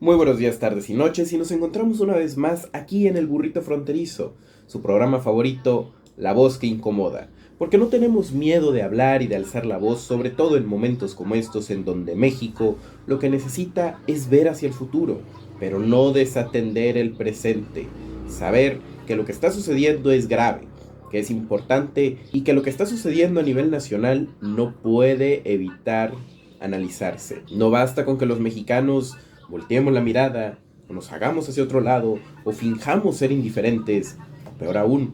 Muy buenos días, tardes y noches, y nos encontramos una vez más aquí en El Burrito Fronterizo, su programa favorito, La Voz que Incomoda, porque no tenemos miedo de hablar y de alzar la voz, sobre todo en momentos como estos en donde México lo que necesita es ver hacia el futuro, pero no desatender el presente, saber que lo que está sucediendo es grave, que es importante y que lo que está sucediendo a nivel nacional no puede evitar analizarse. No basta con que los mexicanos volteemos la mirada, o nos hagamos hacia otro lado, o finjamos ser indiferentes, o peor aún,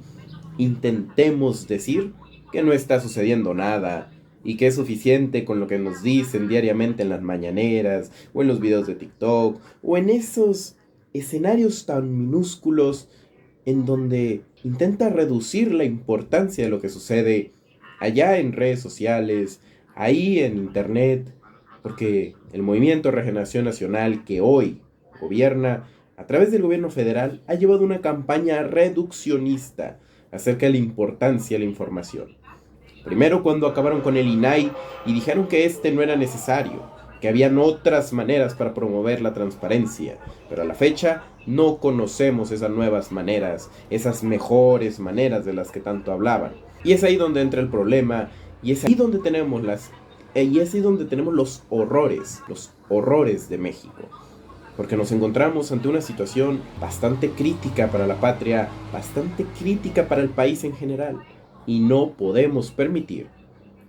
intentemos decir que no está sucediendo nada y que es suficiente con lo que nos dicen diariamente en las mañaneras, o en los videos de TikTok, o en esos escenarios tan minúsculos en donde intenta reducir la importancia de lo que sucede allá en redes sociales, ahí en internet, porque el Movimiento de Regeneración Nacional que hoy gobierna a través del gobierno federal ha llevado una campaña reduccionista acerca de la importancia de la información. Primero cuando acabaron con el INAI y dijeron que este no era necesario, que habían otras maneras para promover la transparencia, pero a la fecha no conocemos esas nuevas maneras, esas mejores maneras de las que tanto hablaban. Y es ahí donde entra el problema, y es ahí donde tenemos los horrores de México. Porque nos encontramos ante una situación bastante crítica para la patria, bastante crítica para el país en general. Y no podemos permitir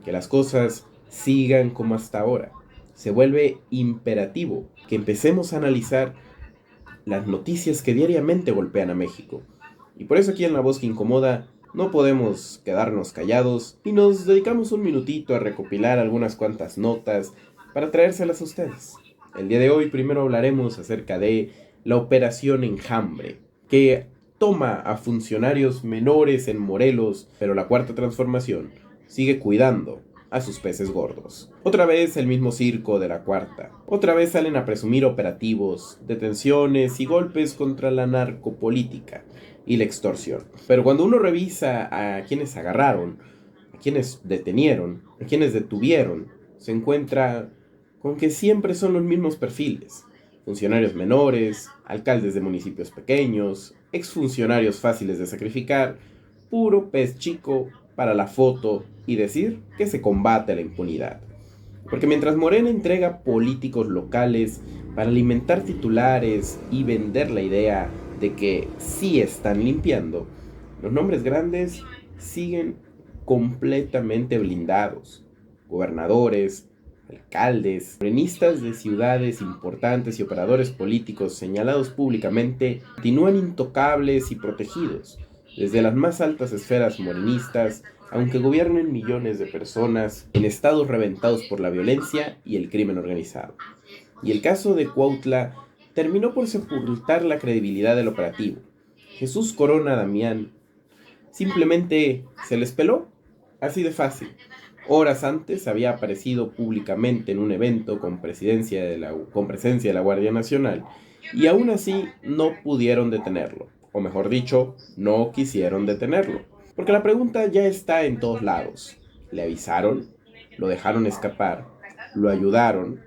que las cosas sigan como hasta ahora. Se vuelve imperativo que empecemos a analizar las noticias que diariamente golpean a México. Y por eso aquí en La Voz que Incomoda no podemos quedarnos callados y nos dedicamos un minutito a recopilar algunas cuantas notas para traérselas a ustedes. El día de hoy primero hablaremos acerca de la Operación Enjambre, que toma a funcionarios menores en Morelos, pero la Cuarta Transformación sigue cuidando a sus peces gordos. Otra vez el mismo circo de la Cuarta. Otra vez salen a presumir operativos, detenciones y golpes contra la narcopolítica y la extorsión. Pero cuando uno revisa a quienes agarraron, a quienes detenieron, a quienes detuvieron, se encuentra con que siempre son los mismos perfiles. Funcionarios menores, alcaldes de municipios pequeños, exfuncionarios fáciles de sacrificar, puro pez chico para la foto y decir que se combate la impunidad. Porque mientras Morena entrega políticos locales para alimentar titulares y vender la idea de que sí están limpiando, los nombres grandes siguen completamente blindados. Gobernadores, alcaldes, morenistas de ciudades importantes y operadores políticos señalados públicamente continúan intocables y protegidos desde las más altas esferas morenistas, aunque gobiernen millones de personas en estados reventados por la violencia y el crimen organizado. Y el caso de Cuautla terminó por sepultar la credibilidad del operativo. Jesús Corona Damián simplemente se les peló, así de fácil. Horas antes había aparecido públicamente en un evento con presencia de la Guardia Nacional y aún así no pudieron detenerlo, o mejor dicho, no quisieron detenerlo. Porque la pregunta ya está en todos lados. ¿Le avisaron? ¿Lo dejaron escapar? ¿Lo ayudaron?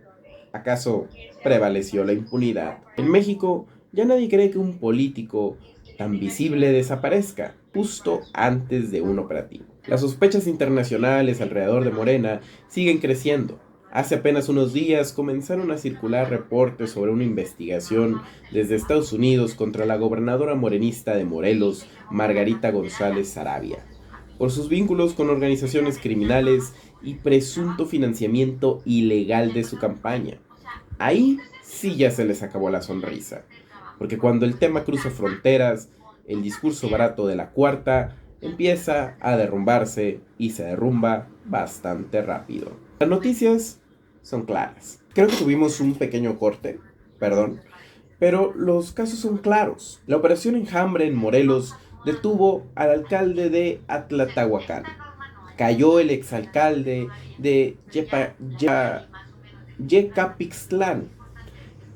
¿Acaso prevaleció la impunidad? En México ya nadie cree que un político tan visible desaparezca justo antes de un operativo. Las sospechas internacionales alrededor de Morena siguen creciendo. Hace apenas unos días comenzaron a circular reportes sobre una investigación desde Estados Unidos contra la gobernadora morenista de Morelos, Margarita González Saravia, por sus vínculos con organizaciones criminales y presunto financiamiento ilegal de su campaña. Ahí sí ya se les acabó la sonrisa, porque cuando el tema cruza fronteras, el discurso barato de la Cuarta empieza a derrumbarse y se derrumba bastante rápido. Las noticias son claras. Creo que tuvimos un pequeño corte, perdón, pero los casos son claros. La operación Enjambre en Morelos detuvo al alcalde de Atlatahuacán. Cayó el exalcalde de Yecapixtlán.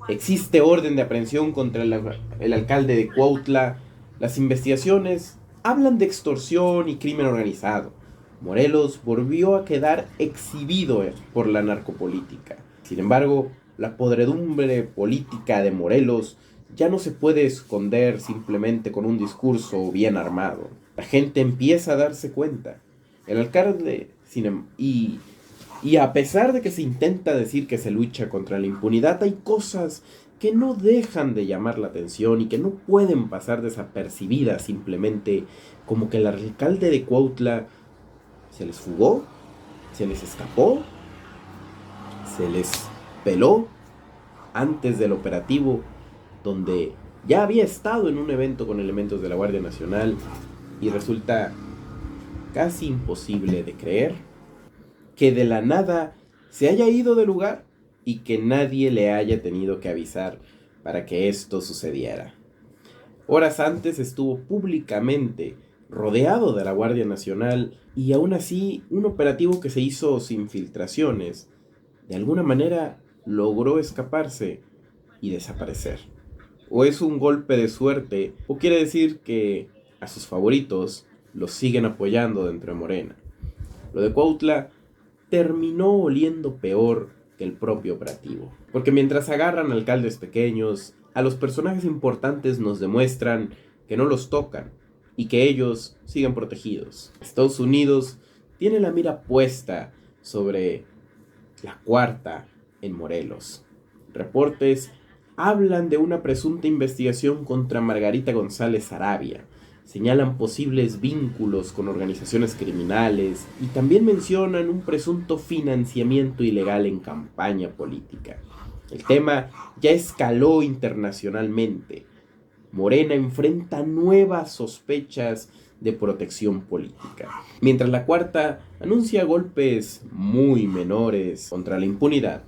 Existe orden de aprehensión contra el alcalde de Cuautla. Las investigaciones hablan de extorsión y crimen organizado. Morelos volvió a quedar exhibido por la narcopolítica. Sin embargo, La podredumbre política de Morelos ya no se puede esconder simplemente con un discurso bien armado. La gente empieza a darse cuenta. El alcalde, y a pesar de que se intenta decir que se lucha contra la impunidad, hay cosas que no dejan de llamar la atención y que no pueden pasar desapercibidas simplemente, como que el alcalde de Cuautla se les fugó, se les escapó, se les peló antes del operativo, donde ya había estado en un evento con elementos de la Guardia Nacional, y resulta casi imposible de creer que de la nada se haya ido del lugar y que nadie le haya tenido que avisar para que esto sucediera. Horas antes estuvo públicamente rodeado de la Guardia Nacional, y aún así un operativo que se hizo sin filtraciones de alguna manera logró escaparse y desaparecer. O es un golpe de suerte, o quiere decir que a sus favoritos los siguen apoyando dentro de Morena. Lo de Cuautla terminó oliendo peor que el propio operativo. Porque mientras agarran alcaldes pequeños, a los personajes importantes nos demuestran que no los tocan y que ellos siguen protegidos. Estados Unidos tiene la mira puesta sobre la cuarta en Morelos. Reportes hablan de una presunta investigación contra Margarita González Arabia. Señalan posibles vínculos con organizaciones criminales y también mencionan un presunto financiamiento ilegal en campaña política. El tema ya escaló internacionalmente. Morena enfrenta nuevas sospechas de protección política, mientras la cuarta anuncia golpes muy menores contra la impunidad.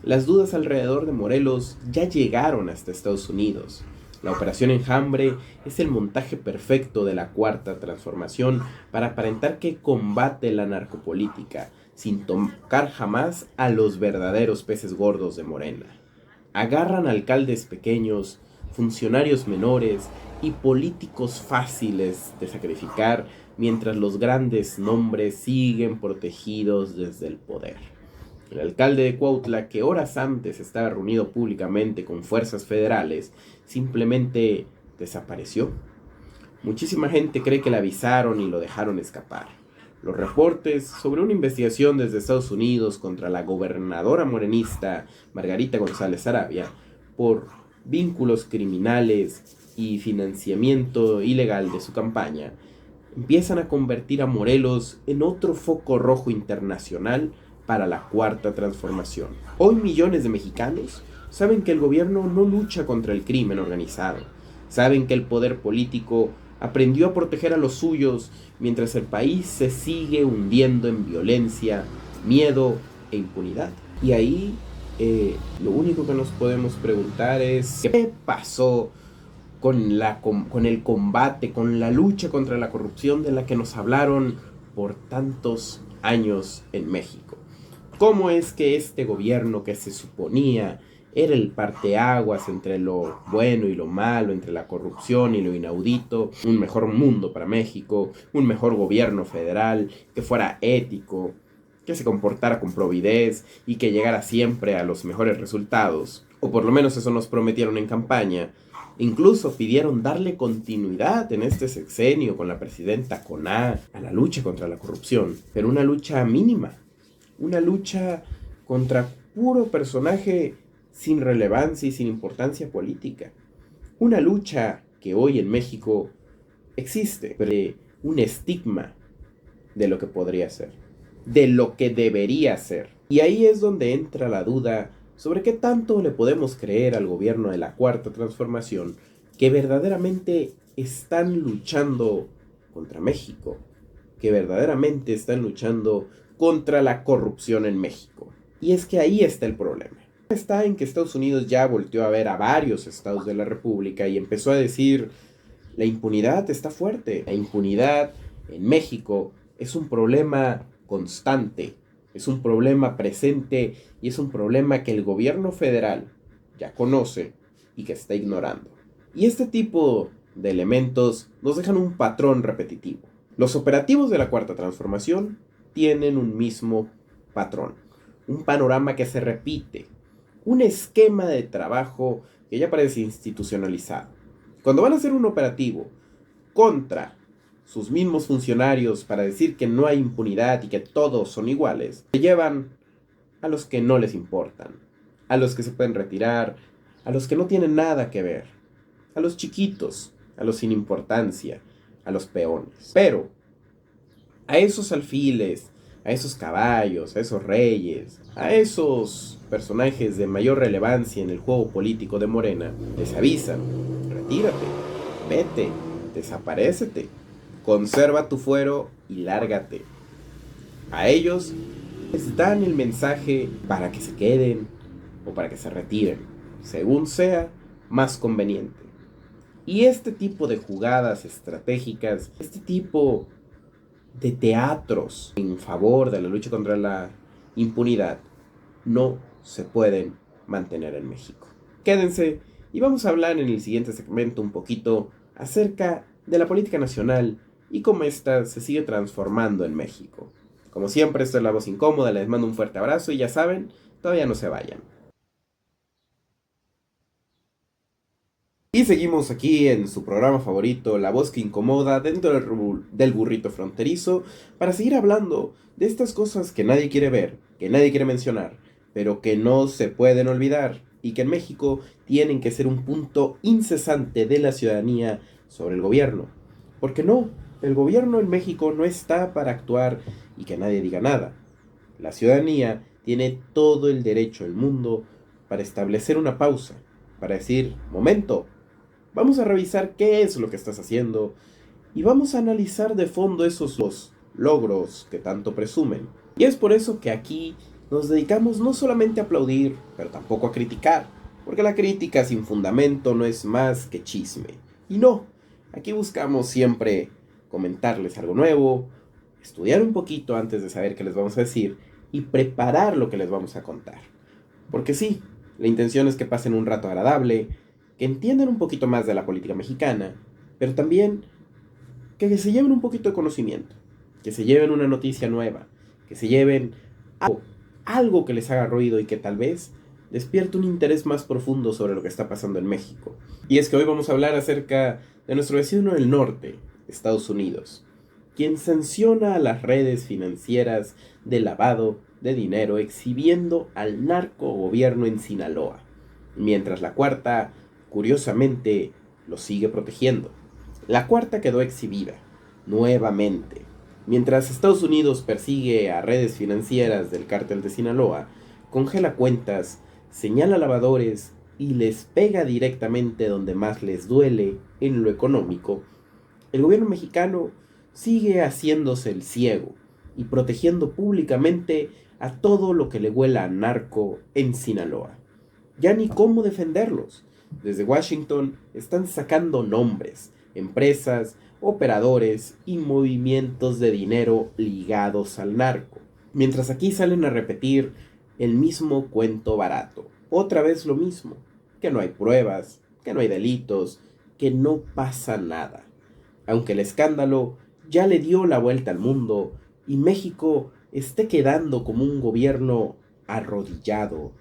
Las dudas alrededor de Morelos ya llegaron hasta Estados Unidos. La Operación Enjambre es el montaje perfecto de la Cuarta Transformación para aparentar que combate la narcopolítica, sin tocar jamás a los verdaderos peces gordos de Morena. Agarran alcaldes pequeños, funcionarios menores y políticos fáciles de sacrificar, mientras los grandes nombres siguen protegidos desde el poder. El alcalde de Cuautla, que horas antes estaba reunido públicamente con fuerzas federales, simplemente desapareció. Muchísima gente cree que le avisaron y lo dejaron escapar. Los reportes sobre una investigación desde Estados Unidos contra la gobernadora morenista Margarita González Arabia por vínculos criminales y financiamiento ilegal de su campaña empiezan a convertir a Morelos en otro foco rojo internacional para la Cuarta Transformación. Hoy millones de mexicanos saben que el gobierno no lucha contra el crimen organizado. Saben que el poder político aprendió a proteger a los suyos mientras el país se sigue hundiendo en violencia, miedo e impunidad. Y ahí lo único que nos podemos preguntar es ¿qué pasó con el combate, con la lucha contra la corrupción de la que nos hablaron por tantos años en México? ¿Cómo es que este gobierno que se suponía era el parteaguas entre lo bueno y lo malo, entre la corrupción y lo inaudito, un mejor mundo para México, un mejor gobierno federal, que fuera ético, que se comportara con probidez y que llegara siempre a los mejores resultados? O por lo menos eso nos prometieron en campaña. Incluso pidieron darle continuidad en este sexenio con la presidenta Coná a la lucha contra la corrupción, pero una lucha mínima, una lucha contra puro personaje sin relevancia y sin importancia política. Una lucha que hoy en México existe, pero un estigma de lo que podría ser, de lo que debería ser. Y ahí es donde entra la duda sobre qué tanto le podemos creer al gobierno de la Cuarta Transformación, que verdaderamente están luchando contra México, que verdaderamente están luchando contra la corrupción en México. Y es que ahí está el problema. Está en que Estados Unidos ya volteó a ver a varios estados de la República y empezó a decir: la impunidad está fuerte. La impunidad en México es un problema constante, es un problema presente y es un problema que el gobierno federal ya conoce y que está ignorando. Y este tipo de elementos nos dejan un patrón repetitivo. Los operativos de la Cuarta Transformación tienen un mismo patrón, un panorama que se repite. un esquema de trabajo que ya parece institucionalizado. Cuando van a hacer un operativo contra sus mismos funcionarios para decir que no hay impunidad y que todos son iguales, se llevan a los que no les importan, a los que se pueden retirar, a los que no tienen nada que ver, a los chiquitos, a los sin importancia, a los peones. Pero a esos alfiles, a esos caballos, a esos reyes, a esos personajes de mayor relevancia en el juego político de Morena, les avisan: retírate, vete, desaparécete, conserva tu fuero y lárgate. A ellos les dan el mensaje para que se queden o para que se retiren, según sea más conveniente. Y este tipo de jugadas estratégicas, este tipo de teatros en favor de la lucha contra la impunidad, no se pueden mantener en México. Quédense y vamos a hablar en el siguiente segmento un poquito acerca de la política nacional y cómo ésta se sigue transformando en México. Como siempre, esto es La Voz Incómoda, les mando un fuerte abrazo y ya saben, todavía no se vayan. Y seguimos aquí en su programa favorito, La Voz que Incomoda, dentro del burrito fronterizo, para seguir hablando de estas cosas que nadie quiere ver, que nadie quiere mencionar, pero que no se pueden olvidar y que en México tienen que ser un punto incesante de la ciudadanía sobre el gobierno. Porque no, el gobierno en México no está para actuar y que nadie diga nada. La ciudadanía tiene todo el derecho del mundo para establecer una pausa, para decir: momento, vamos a revisar qué es lo que estás haciendo y vamos a analizar de fondo esos logros que tanto presumen. Y es por eso que aquí nos dedicamos no solamente a aplaudir, pero tampoco a criticar, porque la crítica sin fundamento no es más que chisme. Y no, aquí buscamos siempre comentarles algo nuevo, estudiar un poquito antes de saber qué les vamos a decir y preparar lo que les vamos a contar. Porque sí, la intención es que pasen un rato agradable, que entiendan un poquito más de la política mexicana, pero también que se lleven un poquito de conocimiento, que se lleven una noticia nueva, que se lleven algo que les haga ruido y que tal vez despierte un interés más profundo sobre lo que está pasando en México. Y es que hoy vamos a hablar acerca de nuestro vecino del norte, Estados Unidos, quien sanciona a las redes financieras de lavado de dinero exhibiendo al narcogobierno en Sinaloa, mientras la cuarta, curiosamente, lo sigue protegiendo. La cuarta quedó exhibida, nuevamente. Mientras Estados Unidos persigue a redes financieras del cártel de Sinaloa, congela cuentas, señala lavadores y les pega directamente donde más les duele, en lo económico, el gobierno mexicano sigue haciéndose el ciego y protegiendo públicamente a todo lo que le huela a narco en Sinaloa. Ya ni cómo defenderlos. Desde Washington están sacando nombres, empresas, operadores y movimientos de dinero ligados al narco. Mientras aquí salen a repetir el mismo cuento barato. Otra vez lo mismo, que no hay pruebas, que no hay delitos, que no pasa nada. Aunque el escándalo ya le dio la vuelta al mundo y México esté quedando como un gobierno arrodillado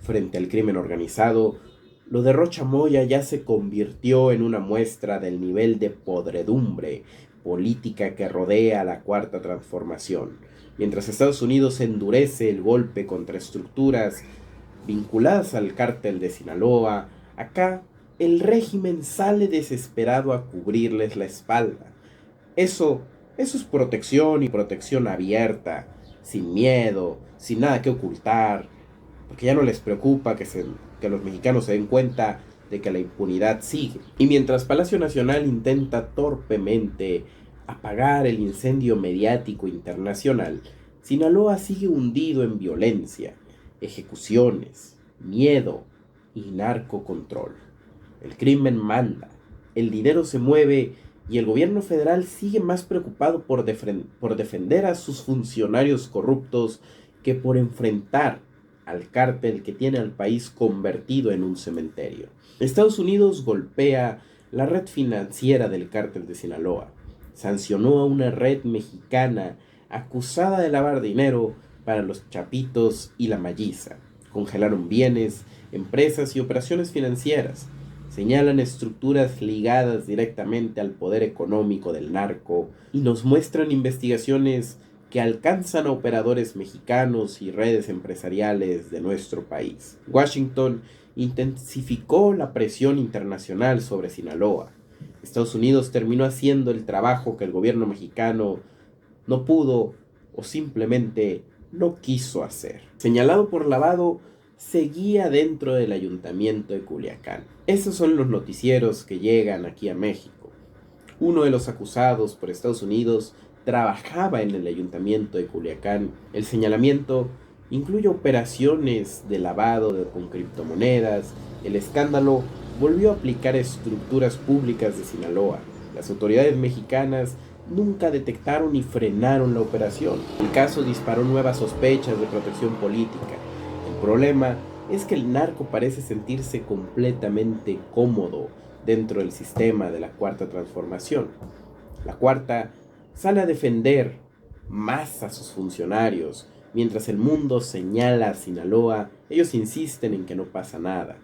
frente al crimen organizado, lo de Rocha Moya ya se convirtió en una muestra del nivel de podredumbre política que rodea a la Cuarta Transformación. Mientras Estados Unidos endurece el golpe contra estructuras vinculadas al cártel de Sinaloa, acá el régimen sale desesperado a cubrirles la espalda. Eso es protección y protección abierta, sin miedo, sin nada que ocultar, porque ya no les preocupa que los mexicanos se den cuenta de que la impunidad sigue. Y mientras Palacio Nacional intenta torpemente apagar el incendio mediático internacional, Sinaloa sigue hundido en violencia, ejecuciones, miedo y narcocontrol. El crimen manda, el dinero se mueve y el gobierno federal sigue más preocupado por defender a sus funcionarios corruptos que por enfrentar al cártel que tiene al país convertido en un cementerio. Estados Unidos golpea la red financiera del cártel de Sinaloa, sancionó a una red mexicana acusada de lavar dinero para los Chapitos y la Malliza, Congelaron bienes, empresas y operaciones financieras. Señalan estructuras ligadas directamente al poder económico del narco y nos muestran investigaciones que alcanzan a operadores mexicanos y redes empresariales de nuestro país. Washington intensificó la presión internacional sobre Sinaloa. Estados Unidos terminó haciendo el trabajo que el gobierno mexicano no pudo o simplemente no quiso hacer. Señalado por lavado, seguía dentro del ayuntamiento de Culiacán. Esos son los noticieros que llegan aquí a México. Uno de los acusados por Estados Unidos trabajaba en el ayuntamiento de Culiacán. El señalamiento incluye operaciones de lavado con criptomonedas. El escándalo volvió a aplicar estructuras públicas de Sinaloa. Las autoridades mexicanas nunca detectaron ni frenaron la operación. El caso disparó nuevas sospechas de protección política. El problema es que el narco parece sentirse completamente cómodo dentro del sistema de la Cuarta Transformación. La Cuarta sale a defender más a sus funcionarios. Mientras el mundo señala a Sinaloa, ellos insisten en que no pasa nada.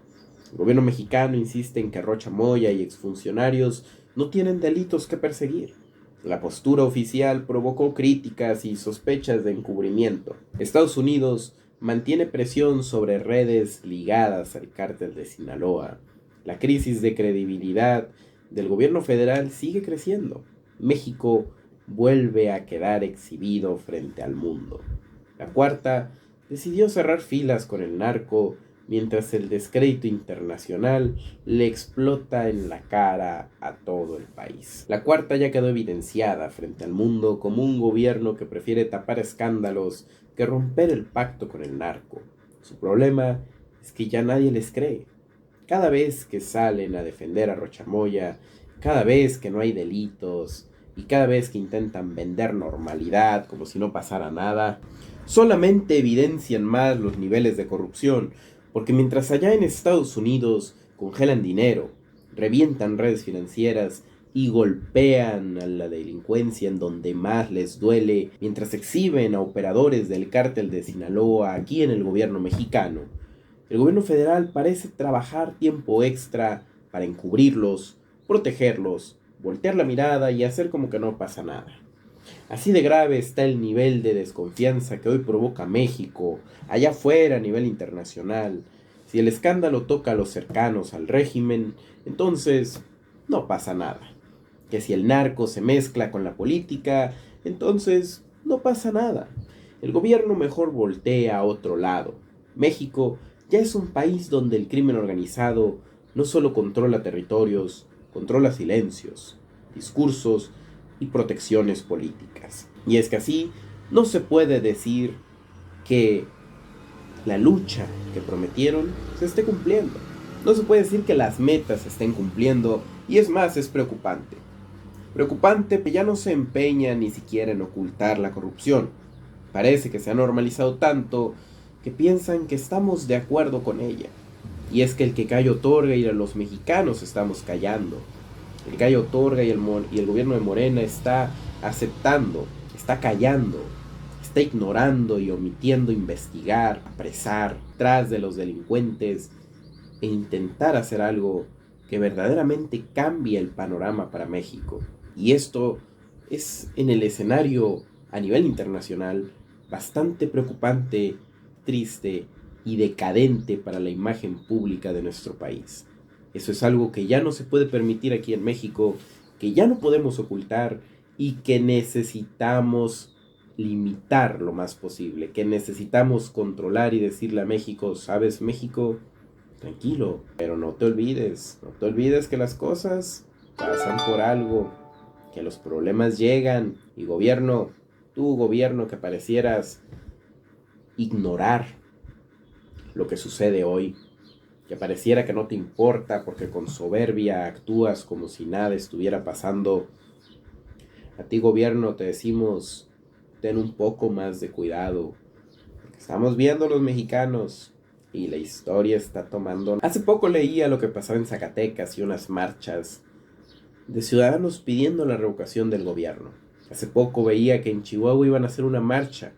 El gobierno mexicano insiste en que Rocha Moya y exfuncionarios no tienen delitos que perseguir. La postura oficial provocó críticas y sospechas de encubrimiento. Estados Unidos mantiene presión sobre redes ligadas al cártel de Sinaloa. La crisis de credibilidad del gobierno federal sigue creciendo. México vuelve a quedar exhibido frente al mundo. La Cuarta decidió cerrar filas con el narco mientras el descrédito internacional le explota en la cara a todo el país. La Cuarta ya quedó evidenciada frente al mundo como un gobierno que prefiere tapar escándalos que romper el pacto con el narco. Su problema es que ya nadie les cree. Cada vez que salen a defender a Rocha Moya, cada vez que no hay delitos y cada vez que intentan vender normalidad como si no pasara nada, solamente evidencian más los niveles de corrupción, porque mientras allá en Estados Unidos congelan dinero, revientan redes financieras y golpean a la delincuencia en donde más les duele, mientras exhiben a operadores del cártel de Sinaloa aquí en el gobierno mexicano, el gobierno federal parece trabajar tiempo extra para encubrirlos, protegerlos, voltear la mirada y hacer como que no pasa nada. Así de grave está el nivel de desconfianza que hoy provoca México, allá afuera a nivel internacional. Si el escándalo toca a los cercanos al régimen, entonces no pasa nada. Que si el narco se mezcla con la política, entonces no pasa nada. El gobierno mejor voltea a otro lado. México ya es un país donde el crimen organizado no solo controla territorios, controla silencios, discursos y protecciones políticas. Y es que así no se puede decir que la lucha que prometieron se esté cumpliendo. No se puede decir que las metas se estén cumpliendo, y es más, es preocupante. Preocupante que ya no se empeña ni siquiera en ocultar la corrupción. Parece que se ha normalizado tanto que piensan que estamos de acuerdo con ella. Y es que el que calla otorga y los mexicanos estamos callando. El gallo otorga y el gobierno de Morena está aceptando, está callando, está ignorando y omitiendo investigar, apresar, tras de los delincuentes e intentar hacer algo que verdaderamente cambie el panorama para México. Y esto es en el escenario a nivel internacional bastante preocupante, triste y decadente para la imagen pública de nuestro país. Eso es algo que ya no se puede permitir aquí en México, que ya no podemos ocultar y que necesitamos limitar lo más posible, que necesitamos controlar y decirle a México, ¿sabes, México? Tranquilo, pero no te olvides que las cosas pasan por algo, que los problemas llegan y gobierno, tú gobierno que parecieras ignorar lo que sucede hoy, que pareciera que no te importa porque con soberbia actúas como si nada estuviera pasando. A ti gobierno te decimos, ten un poco más de cuidado, porque estamos viendo los mexicanos y la historia está tomando. Hace poco leía lo que pasaba en Zacatecas y unas marchas de ciudadanos pidiendo la revocación del gobierno. Hace poco veía que en Chihuahua iban a hacer una marcha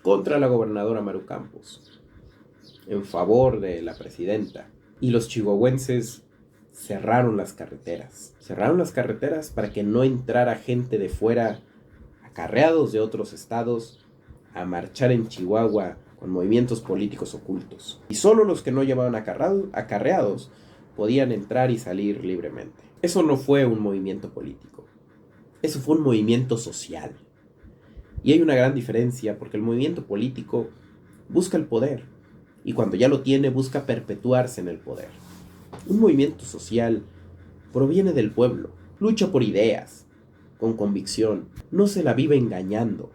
contra la gobernadora Maru Campos. en favor de la presidenta. Y los chihuahuenses cerraron las carreteras. Cerraron las carreteras para que no entrara gente de fuera, acarreados de otros estados, a marchar en Chihuahua con movimientos políticos ocultos. Y solo los que no llevaban acarreados podían entrar y salir libremente. Eso no fue un movimiento político. Eso fue un movimiento social. Y hay una gran diferencia porque el movimiento político busca el poder y cuando ya lo tiene busca perpetuarse en el poder. Un movimiento social proviene del pueblo, lucha por ideas, con convicción, no se la vive engañando,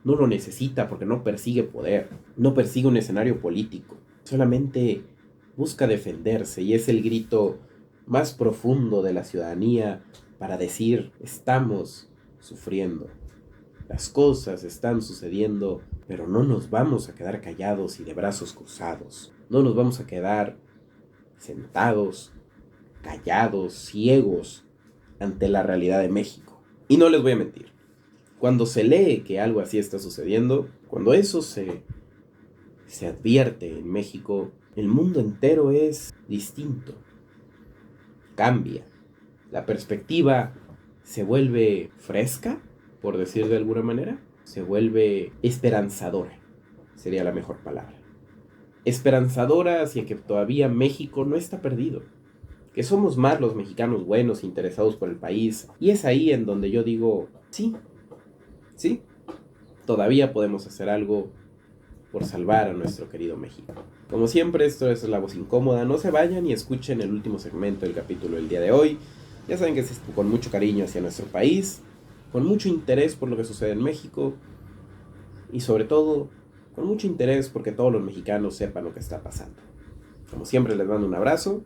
no lo necesita porque no persigue poder, no persigue un escenario político, solamente busca defenderse y es el grito más profundo de la ciudadanía para decir estamos sufriendo. Las cosas están sucediendo, pero no nos vamos a quedar callados y de brazos cruzados. No nos vamos a quedar sentados, callados, ciegos ante la realidad de México. Y no les voy a mentir. Cuando se lee que algo así está sucediendo, cuando eso se advierte en México, el mundo entero es distinto. Cambia. La perspectiva se vuelve fresca, por decir de alguna manera, se vuelve esperanzadora, sería la mejor palabra. Esperanzadora hacia que todavía México no está perdido, que somos más los mexicanos buenos, interesados por el país, y es ahí en donde yo digo, sí, todavía podemos hacer algo por salvar a nuestro querido México. Como siempre, esto es La Voz Incómoda, no se vayan y escuchen el último segmento del capítulo del día de hoy. Ya saben que es con mucho cariño hacia nuestro país, con mucho interés por lo que sucede en México y sobre todo con mucho interés porque todos los mexicanos sepan lo que está pasando. Como siempre les mando un abrazo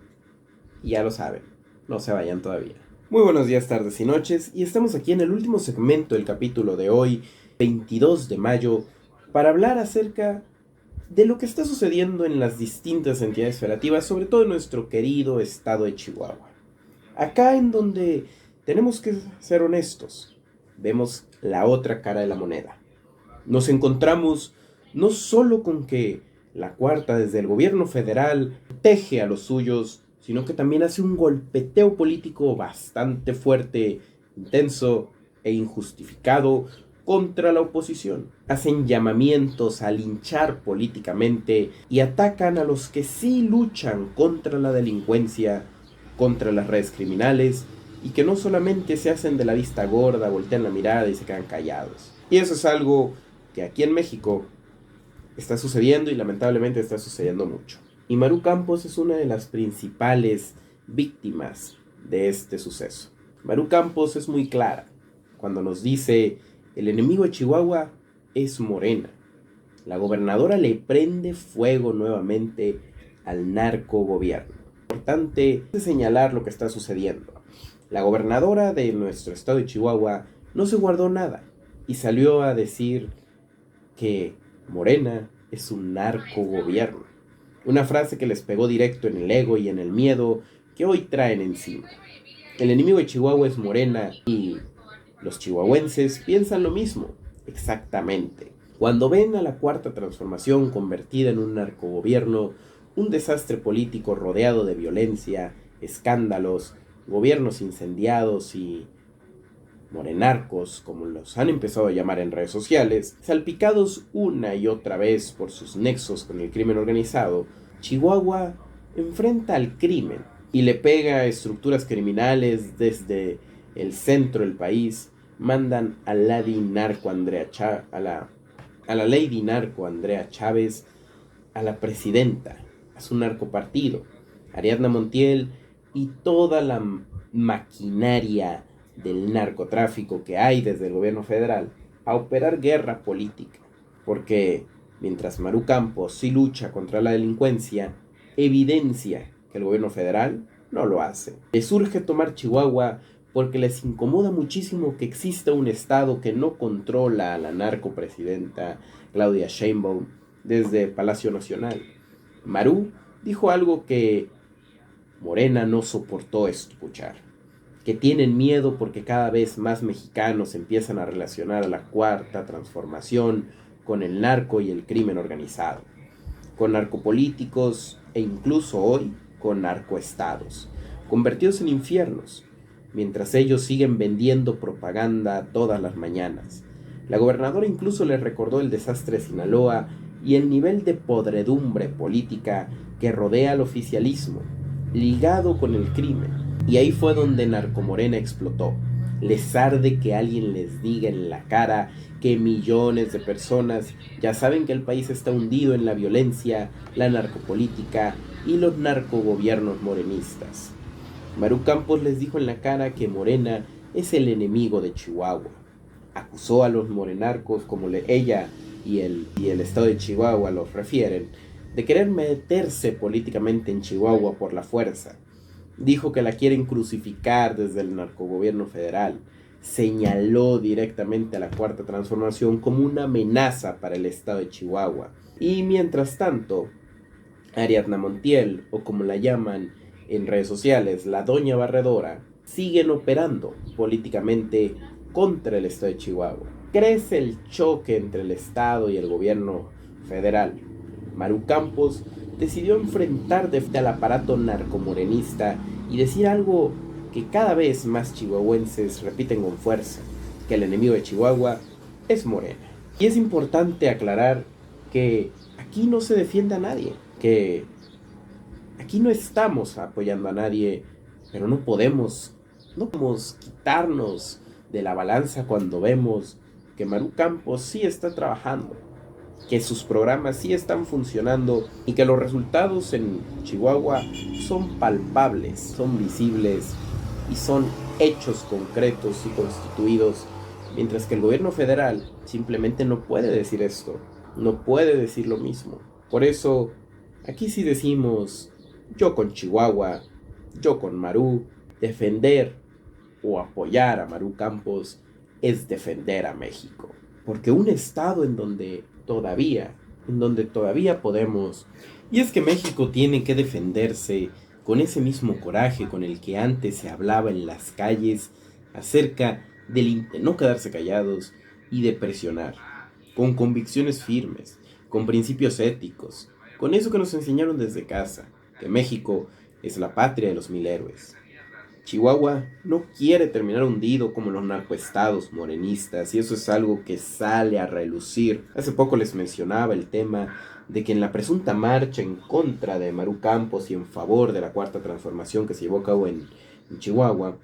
y ya lo saben, no se vayan todavía. Muy buenos días, tardes y noches y estamos aquí en el último segmento del capítulo de hoy, 22 de mayo, para hablar acerca de lo que está sucediendo en las distintas entidades federativas, sobre todo en nuestro querido estado de Chihuahua. Acá en donde tenemos que ser honestos, vemos la otra cara de la moneda. Nos encontramos no solo con que la cuarta desde el gobierno federal teje a los suyos, sino que también hace un golpeteo político bastante fuerte, intenso e injustificado contra la oposición. Hacen llamamientos a linchar políticamente y atacan a los que sí luchan contra la delincuencia, contra las redes criminales, y que no solamente se hacen de la vista gorda, voltean la mirada y se quedan callados. Y eso es algo que aquí en México está sucediendo y lamentablemente está sucediendo mucho. Y Maru Campos es una de las principales víctimas de este suceso. Maru Campos es muy clara cuando nos dice: el enemigo de Chihuahua es Morena. La gobernadora le prende fuego nuevamente al narcogobierno. Es importante señalar lo que está sucediendo. La gobernadora de nuestro estado de Chihuahua no se guardó nada y salió a decir que Morena es un narcogobierno. Una frase que les pegó directo en el ego y en el miedo que hoy traen encima. El enemigo de Chihuahua es Morena y los chihuahuenses piensan lo mismo, exactamente. Cuando ven a la Cuarta Transformación convertida en un narcogobierno, un desastre político rodeado de violencia, escándalos, gobiernos incendiados y morenarcos, como los han empezado a llamar en redes sociales, salpicados una y otra vez por sus nexos con el crimen organizado, Chihuahua enfrenta al crimen y le pega a estructuras criminales desde el centro del país. Mandan a la Lady Narco Andrea Chávez, a la presidenta, a su narcopartido, Ariadna Montiel y toda la maquinaria del narcotráfico que hay desde el gobierno federal a operar guerra política. Porque mientras Maru Campos sí lucha contra la delincuencia, evidencia que el gobierno federal no lo hace. Les urge tomar Chihuahua porque les incomoda muchísimo que exista un estado que no controla a la narcopresidenta Claudia Sheinbaum desde Palacio Nacional. Maru dijo algo que Morena no soportó escuchar, que tienen miedo porque cada vez más mexicanos empiezan a relacionar a la Cuarta Transformación con el narco y el crimen organizado. con narcopolíticos e incluso hoy con narcoestados, convertidos en infiernos, mientras ellos siguen vendiendo propaganda todas las mañanas. La gobernadora incluso les recordó el desastre de Sinaloa y el nivel de podredumbre política que rodea al oficialismo, ligado con el crimen. Y ahí fue donde Narcomorena explotó. Les arde que alguien les diga en la cara que millones de personas ya saben que el país está hundido en la violencia, la narcopolítica y los narcogobiernos morenistas. Maru Campos les dijo en la cara que Morena es el enemigo de Chihuahua. Acusó a los morenarcos, como ella y el estado de Chihuahua los refieren, de querer meterse políticamente en Chihuahua por la fuerza. Dijo que la quieren crucificar desde el narcogobierno federal. Señaló directamente a la Cuarta Transformación como una amenaza para el estado de Chihuahua. Y mientras tanto, Ariadna Montiel, o como la llaman en redes sociales, la Doña Barredora, siguen operando políticamente contra el estado de Chihuahua. Crece el choque entre el estado y el gobierno federal. Maru Campos decidió enfrentar de frente al aparato narcomorenista y decir algo que cada vez más chihuahuenses repiten con fuerza, que el enemigo de Chihuahua es Morena. Y es importante aclarar que aquí no se defiende a nadie, que aquí no estamos apoyando a nadie, pero no podemos quitarnos de la balanza cuando vemos que Maru Campos sí está trabajando, que sus programas sí están funcionando y que los resultados en Chihuahua son palpables, son visibles y son hechos concretos y constituidos, mientras que el gobierno federal simplemente no puede decir esto, no puede decir lo mismo. Por eso, aquí sí decimos, yo con Chihuahua, yo con Maru, defender o apoyar a Maru Campos es defender a México. Porque un estado en donde todavía podemos, y es que México tiene que defenderse con ese mismo coraje con el que antes se hablaba en las calles acerca de no quedarse callados y de presionar, con convicciones firmes, con principios éticos, con eso que nos enseñaron desde casa, que México es la patria de los 1000 héroes. Chihuahua no quiere terminar hundido como los narcoestados morenistas, y eso es algo que sale a relucir. Hace poco les mencionaba el tema de que en la presunta marcha en contra de Maru Campos y en favor de la Cuarta Transformación que se llevó a cabo en Chihuahua,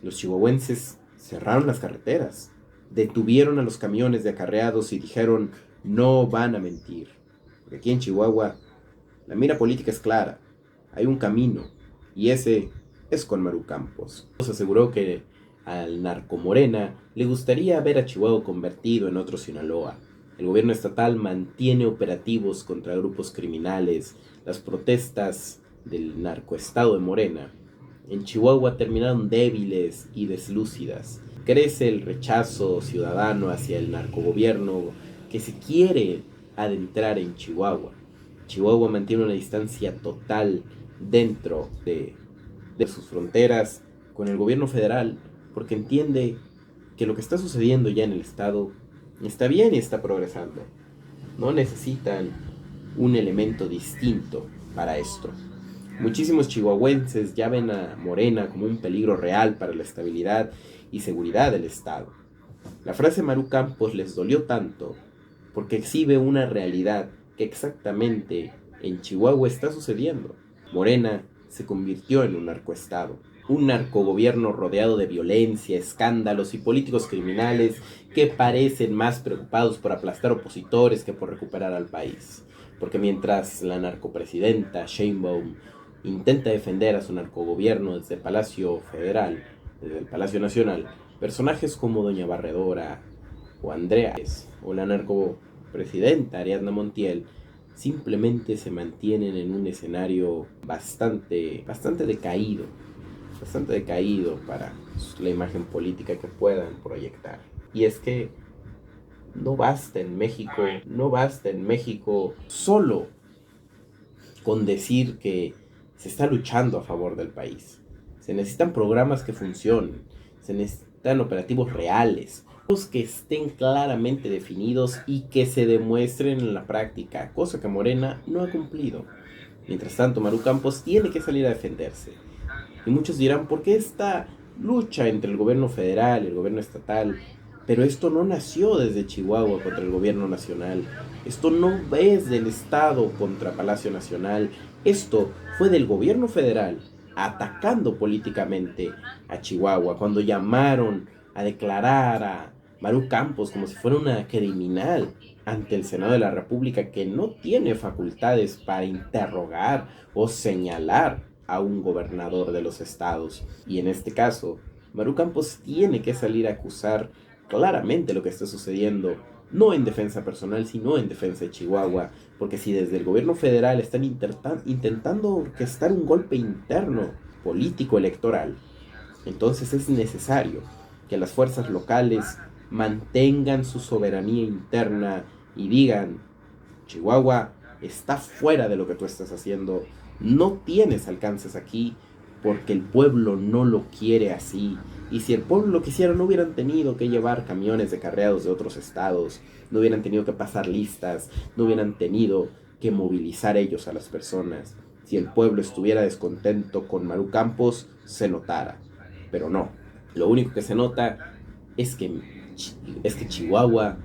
los chihuahuenses cerraron las carreteras, detuvieron a los camiones de acarreados y dijeron no van a mentir. Porque aquí en Chihuahua la mira política es clara, hay un camino, y ese es con Maru Campos. Nos aseguró que al narcomorena le gustaría ver a Chihuahua convertido en otro Sinaloa. El gobierno estatal mantiene operativos contra grupos criminales. Las protestas del narcoestado de Morena en Chihuahua terminaron débiles y deslúcidas. Crece el rechazo ciudadano hacia el narcogobierno que se quiere adentrar en Chihuahua. Chihuahua mantiene una distancia total dentro de sus fronteras con el gobierno federal porque entiende que lo que está sucediendo ya en el estado está bien y está progresando. No necesitan un elemento distinto para esto. Muchísimos chihuahuenses ya ven a Morena como un peligro real para la estabilidad y seguridad del estado. La frase Maru Campos les dolió tanto porque exhibe una realidad que exactamente en Chihuahua está sucediendo. Morena se convirtió en un narcoestado, un narcogobierno rodeado de violencia, escándalos y políticos criminales que parecen más preocupados por aplastar opositores que por recuperar al país. Porque mientras la narcopresidenta Sheinbaum intenta defender a su narcogobierno desde el Palacio Federal, desde el Palacio Nacional, personajes como Doña Barredora o Andrea o la narcopresidenta Ariadna Montiel simplemente se mantienen en un escenario bastante decaído para la imagen política que puedan proyectar. Y es que no basta en México solo con decir que se está luchando a favor del país. Se necesitan programas que funcionen, se necesitan operativos reales, que estén claramente definidos y que se demuestren en la práctica, cosa que Morena no ha cumplido. Mientras tanto, Maru Campos tiene que salir a defenderse. Y muchos dirán, ¿por qué esta lucha entre el gobierno federal y el gobierno estatal? Pero esto no nació desde Chihuahua contra el gobierno nacional. Esto no es del Estado contra Palacio Nacional. Esto fue del gobierno federal atacando políticamente a Chihuahua cuando llamaron a declarar a Maru Campos como si fuera una criminal ante el Senado de la República, que no tiene facultades para interrogar o señalar a un gobernador de los estados. Y en este caso, Maru Campos tiene que salir a acusar claramente lo que está sucediendo, no en defensa personal, sino en defensa de Chihuahua, porque si desde el gobierno federal están intentando orquestar un golpe interno político electoral, entonces es necesario que las fuerzas locales mantengan su soberanía interna y digan: Chihuahua está fuera de lo que tú estás haciendo, no tienes alcances aquí porque el pueblo no lo quiere así. Y si el pueblo lo quisiera, no hubieran tenido que llevar camiones de carreados de otros estados, no hubieran tenido que pasar listas, no hubieran tenido que movilizar ellos a las personas. Si el pueblo estuviera descontento con Maru Campos, se notara. Pero no, lo único que se nota es que Chihuahua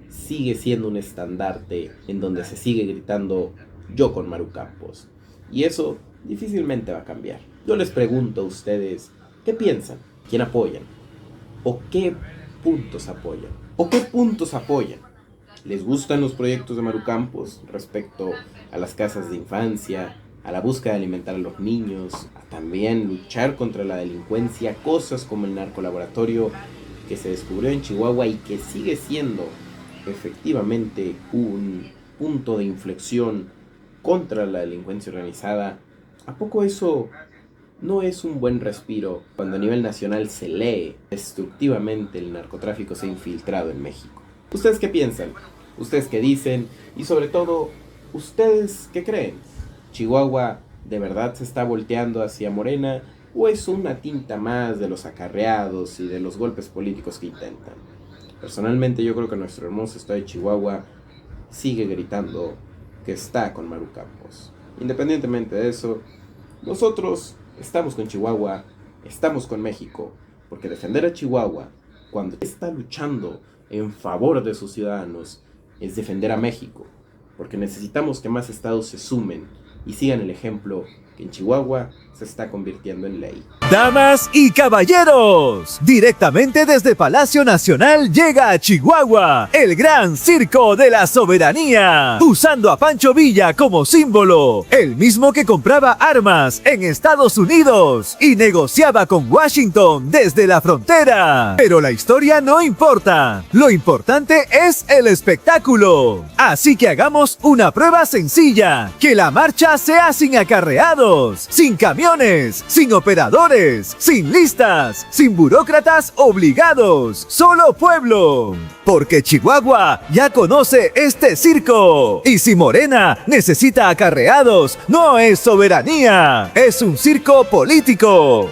sigue siendo un estandarte en donde se sigue gritando yo con Maru Campos. Y eso difícilmente va a cambiar. Yo les pregunto a ustedes, ¿qué piensan? ¿Quién apoyan? ¿O qué puntos apoyan? ¿O qué puntos apoyan? ¿Les gustan los proyectos de Maru Campos respecto a las casas de infancia, a la búsqueda de alimentar a los niños, a también luchar contra la delincuencia, cosas como el narcolaboratorio que se descubrió en Chihuahua y que sigue siendo efectivamente un punto de inflexión contra la delincuencia organizada? ¿A poco eso no es un buen respiro cuando a nivel nacional se lee destructivamente el narcotráfico se ha infiltrado en México? ¿Ustedes qué piensan? ¿Ustedes qué dicen? Y sobre todo, ¿ustedes qué creen? ¿Chihuahua de verdad se está volteando hacia Morena o es una tinta más de los acarreados y de los golpes políticos que intentan? Personalmente yo creo que nuestro hermoso estado de Chihuahua sigue gritando que está con Maru Campos. Independientemente de eso, nosotros estamos con Chihuahua, estamos con México, porque defender a Chihuahua cuando está luchando en favor de sus ciudadanos es defender a México, porque necesitamos que más estados se sumen y sigan el ejemplo que en Chihuahua se está convirtiendo en ley. Damas y caballeros, directamente desde Palacio Nacional llega a Chihuahua el Gran Circo de la Soberanía, usando a Pancho Villa como símbolo, el mismo que compraba armas en Estados Unidos y negociaba con Washington desde la frontera. Pero la historia no importa, lo importante es el espectáculo. Así que hagamos una prueba sencilla, que la marcha sea sin acarreados, sin camiones, sin operadores, sin listas, sin burócratas obligados, solo pueblo. Porque Chihuahua ya conoce este circo. Y si Morena necesita acarreados, no es soberanía, es un circo político.